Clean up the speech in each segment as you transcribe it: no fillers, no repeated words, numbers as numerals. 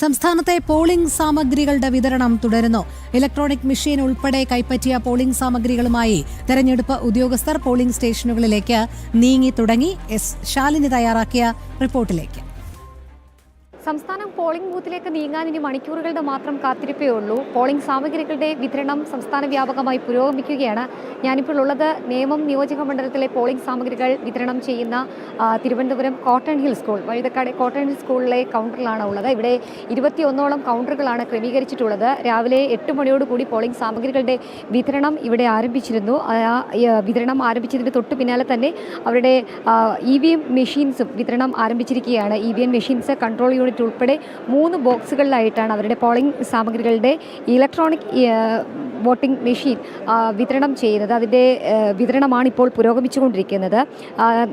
സംസ്ഥാനത്തെ പോളിംഗ് സാമഗ്രികളുടെ വിതരണം തുടരുന്നു. ഇലക്ട്രോണിക് മെഷീൻ ഉൾപ്പെടെ കൈപ്പറ്റിയ പോളിംഗ് സാമഗ്രികളുമായി തെരഞ്ഞെടുപ്പ് ഉദ്യോഗസ്ഥർ പോളിംഗ് സ്റ്റേഷനുകളിലേക്ക് നീങ്ങി തുടങ്ങി. എസ് ശാലിനി തയ്യാറാക്കിയ റിപ്പോർട്ടിലേക്ക്. സംസ്ഥാനം പോളിംഗ് ബൂത്തിലേക്ക് നീങ്ങാൻ ഇനി മണിക്കൂറുകളുടെ മാത്രം കാത്തിരിപ്പേ ഉള്ളൂ. പോളിംഗ് സാമഗ്രികളുടെ വിതരണം സംസ്ഥാന വ്യാപകമായി പുരോഗമിക്കുകയാണ്. ഞാനിപ്പോൾ ഉള്ളത് നേമം നിയോജക മണ്ഡലത്തിലെ പോളിംഗ് സാമഗ്രികൾ വിതരണം ചെയ്യുന്ന Thiruvananthapuram cotton hill school, Vazhuthacaud cotton hill സ്കൂളിലെ കൗണ്ടറിലാണ് ഉള്ളത്. ഇവിടെ 21ഓളം കൗണ്ടറുകളാണ് ക്രമീകരിച്ചിട്ടുള്ളത്. രാവിലെ 8 മണിയോടുകൂടി പോളിംഗ് സാമഗ്രികളുടെ വിതരണം ഇവിടെ ആരംഭിച്ചിരുന്നു. വിതരണം ആരംഭിച്ചതിന് തൊട്ട് പിന്നാലെ തന്നെ അവരുടെ EVM മെഷീൻസും വിതരണം ആരംഭിച്ചിരിക്കുകയാണ്. EVM മെഷീൻസ്, കൺട്രോൾ യൂണിറ്റ് ഉൾപ്പെടെ 3 ബോക്സുകളിലായിട്ടാണ് അവരുടെ പോളിംഗ് സാമഗ്രികളുടെ ഇലക്ട്രോണിക് വോട്ടിംഗ് മെഷീൻ വിതരണം ചെയ്യുന്നത്. അതിൻ്റെ വിതരണമാണ് ഇപ്പോൾ പുരോഗമിച്ചുകൊണ്ടിരിക്കുന്നത്.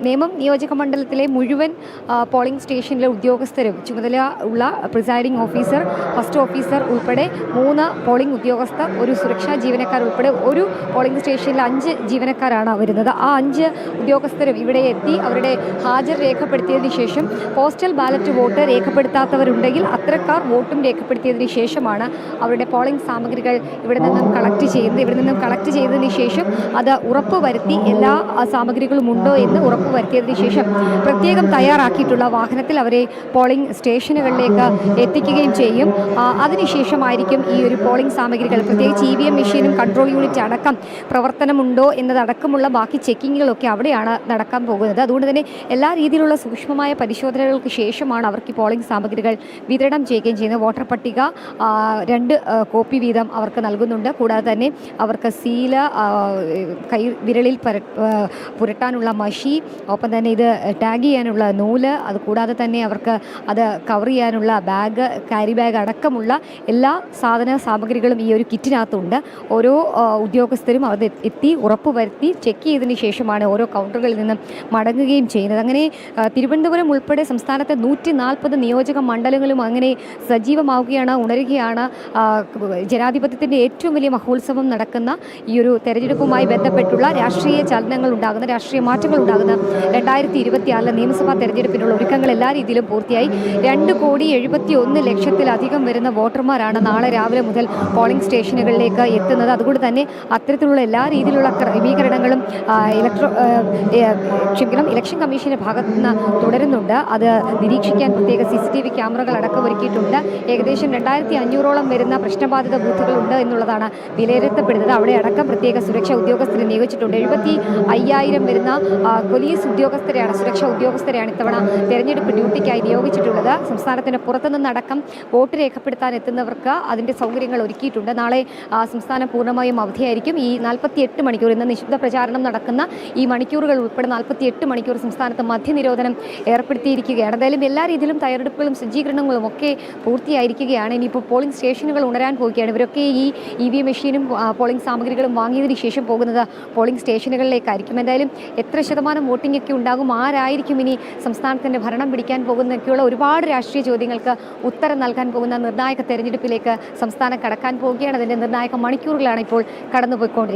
നേമം നിയോജക മണ്ഡലത്തിലെ മുഴുവൻ പോളിംഗ് സ്റ്റേഷനിലെ ഉദ്യോഗസ്ഥരും, ചുമതല ഉള്ള പ്രിസൈഡിംഗ് ഓഫീസർ, ഫസ്റ്റ് ഓഫീസർ ഉൾപ്പെടെ 3 പോളിംഗ് ഉദ്യോഗസ്ഥർ, ഒരു സുരക്ഷാ ജീവനക്കാർ ഉൾപ്പെടെ ഒരു പോളിംഗ് സ്റ്റേഷനിൽ 5 ജീവനക്കാരാണ് വരുന്നത്. ആ 5 ഉദ്യോഗസ്ഥരും ഇവിടെ എത്തി അവരുടെ ഹാജർ രേഖപ്പെടുത്തിയതിനു ശേഷം പോസ്റ്റൽ ബാലറ്റ് വോട്ട് രേഖപ്പെടുത്താത്തവരുണ്ടെങ്കിൽ അത്തരക്കാർ വോട്ടും രേഖപ്പെടുത്തിയതിനു ശേഷമാണ് അവരുടെ പോളിംഗ് സാമഗ്രികൾ ഇവിടെ നിന്നും കളക്ട് ചെയ്തതിന് ശേഷം അത് ഉറപ്പുവരുത്തി എല്ലാ സാമഗ്രികളും ഉണ്ടോ എന്ന് ഉറപ്പുവരുത്തിയതിനു ശേഷം പ്രത്യേകം തയ്യാറാക്കിയിട്ടുള്ള വാഹനത്തിൽ അവരെ പോളിംഗ് സ്റ്റേഷനുകളിലേക്ക് എത്തിക്കുകയും ചെയ്യും. അതിനുശേഷമായിരിക്കും ഈ ഒരു പോളിംഗ് സാമഗ്രികൾ, പ്രത്യേകിച്ച് EVM മെഷീനും കൺട്രോൾ യൂണിറ്റ് അടക്കം പ്രവർത്തനമുണ്ടോ എന്നതടക്കമുള്ള ബാക്കി ചെക്കിങ്ങുകളൊക്കെ അവിടെയാണ് നടക്കാൻ പോകുന്നത്. അതുകൊണ്ട് തന്നെ എല്ലാ രീതിയിലുള്ള സൂക്ഷ്മമായ പരിശോധനകൾക്ക് ശേഷമാണ് അവർക്ക് പോളിംഗ് സാമഗ്രികൾ വിതരണം ചെയ്യുകയും ചെയ്യുന്നത്. വോട്ടർ പട്ടിക 2 കോപ്പി വീതം അവർക്ക് നൽകുന്നുണ്ട്. കൂടാതെ തന്നെ അവർക്ക് സീല്, വിരലിൽ പുരട്ടാനുള്ള മഷി, ഒപ്പം തന്നെ ഇത് ടാഗ് ചെയ്യാനുള്ള നൂല്, അത് കൂടാതെ തന്നെ അവർക്ക് അത് കവർ ചെയ്യാനുള്ള ബാഗ്, ക്യാരി ബാഗ് അടക്കമുള്ള എല്ലാ സാമഗ്രികളും ഈ ഒരു കിറ്റിനകത്തുണ്ട്. ഓരോ ഉദ്യോഗസ്ഥരും അത് എത്തി ഉറപ്പുവരുത്തി ചെക്ക് ചെയ്തതിന് ശേഷമാണ് ഓരോ കൗണ്ടറുകളിൽ നിന്നും മടങ്ങുകയും ചെയ്യുന്നത്. അങ്ങനെ തിരുവനന്തപുരം ഉൾപ്പെടെ സംസ്ഥാനത്തെ 140 നിയോജക മണ്ഡലങ്ങളും അങ്ങനെ സജീവമാവുകയാണ്, ഉണരുകയാണ്. ജനാധിപത്യത്തിൻ്റെ ഏറ്റവും വലിയ മഹോത്സവം നടക്കുന്ന ഈ ഒരു തെരഞ്ഞെടുപ്പുമായി ബന്ധപ്പെട്ടുള്ള രാഷ്ട്രീയ ചലനങ്ങൾ ഉണ്ടാകുന്ന, രാഷ്ട്രീയ മാറ്റങ്ങൾ ഉണ്ടാകുന്ന 2024 നിയമസഭാ തെരഞ്ഞെടുപ്പിനുള്ള ഒരുക്കങ്ങൾ എല്ലാ രീതിയിലും പൂർത്തിയായി. 2,71,00,000 വരുന്ന വോട്ടർമാരാണ് നാളെ രാവിലെ മുതൽ പോളിംഗ് സ്റ്റേഷനുകളിലേക്ക് എത്തുന്നത്. അതുകൊണ്ട് തന്നെ അത്തരത്തിലുള്ള എല്ലാ രീതിയിലുള്ള ക്രമീകരണങ്ങളും ഇലക്ഷൻ കമ്മീഷന്റെ ഭാഗത്തു നിന്ന് തുടരുന്നുണ്ട്. അത് നിരീക്ഷിക്കാൻ പ്രത്യേക CCTV ക്യാമറകൾ അടക്കം ഒരുക്കിയിട്ടുണ്ട്. ഏകദേശം 2,500ഓളം വരുന്ന പ്രശ്നബാധിത ബൂത്തുകളുണ്ട് എന്നുള്ളതാണ് വിലയിരുത്തപ്പെടുന്നത്. അവിടെ അടക്കം പ്രത്യേക സുരക്ഷാ ഉദ്യോഗസ്ഥരെ നിയോഗിച്ചിട്ടുണ്ട്. 75,000 വരുന്ന പോലീസ് ഉദ്യോഗസ്ഥരെയാണ്, സുരക്ഷാ ഉദ്യോഗസ്ഥരെയാണ് ഇത്തവണ തെരഞ്ഞെടുപ്പ് ഡ്യൂട്ടിക്കായി നിയോഗിച്ചിട്ടുള്ളത്. സംസ്ഥാനത്തിന് പുറത്തുനിന്നടക്കം വോട്ട് രേഖപ്പെടുത്താൻ എത്തുന്നവർക്ക് അതിൻ്റെ സൗകര്യങ്ങൾ ഒരുക്കിയിട്ടുണ്ട്. നാളെ സംസ്ഥാനം പൂർണ്ണമായും അവധിയായിരിക്കും. ഈ 48 മണിക്കൂർ, ഇന്ന് നിശബ്ദ പ്രചാരണം നടക്കുന്ന ഈ മണിക്കൂറുകൾ ഉൾപ്പെടെ 48 മണിക്കൂർ സംസ്ഥാനത്ത് മദ്യനിരോധനം ഏർപ്പെടുത്തിയിരിക്കുകയാണ്. എന്തായാലും എല്ലാ രീതിയിലും തയ്യാറെടുപ്പുകളും സജ്ജീകരണങ്ങളും ഒക്കെ പൂർത്തിയായിരിക്കുകയാണ്. ഇനിയിപ്പോൾ പോളിംഗ് സ്റ്റേഷനുകൾ ഉണരാൻ പോവുകയാണ്. ഇവരൊക്കെ ഈ EVM മെഷീനും പോളിംഗ് സാമഗ്രികളും വാങ്ങിയതിന് ശേഷം പോകുന്നത് പോളിംഗ് സ്റ്റേഷനുകളിലേക്കായിരിക്കും. എന്തായാലും എത്ര ശതമാനം വോട്ടിംഗ് ഒക്കെ ഉണ്ടാകും, ആരായിരിക്കും ഇനി സംസ്ഥാനത്തിൻ്റെ ഭരണം പിടിക്കാൻ പോകുന്നതൊക്കെയുള്ള ഒരുപാട് രാഷ്ട്രീയ ചോദ്യങ്ങൾക്ക് ഉത്തരം നൽകാൻ പോകുന്ന നിർണായക തെരഞ്ഞെടുപ്പിലേക്ക് സംസ്ഥാനം കടക്കാൻ പോവുകയാണ്. അതിൻ്റെ നിർണായക മണിക്കൂറുകളാണ് ഇപ്പോൾ കടന്നുപോയിക്കൊണ്ടിരിക്കുന്നത്.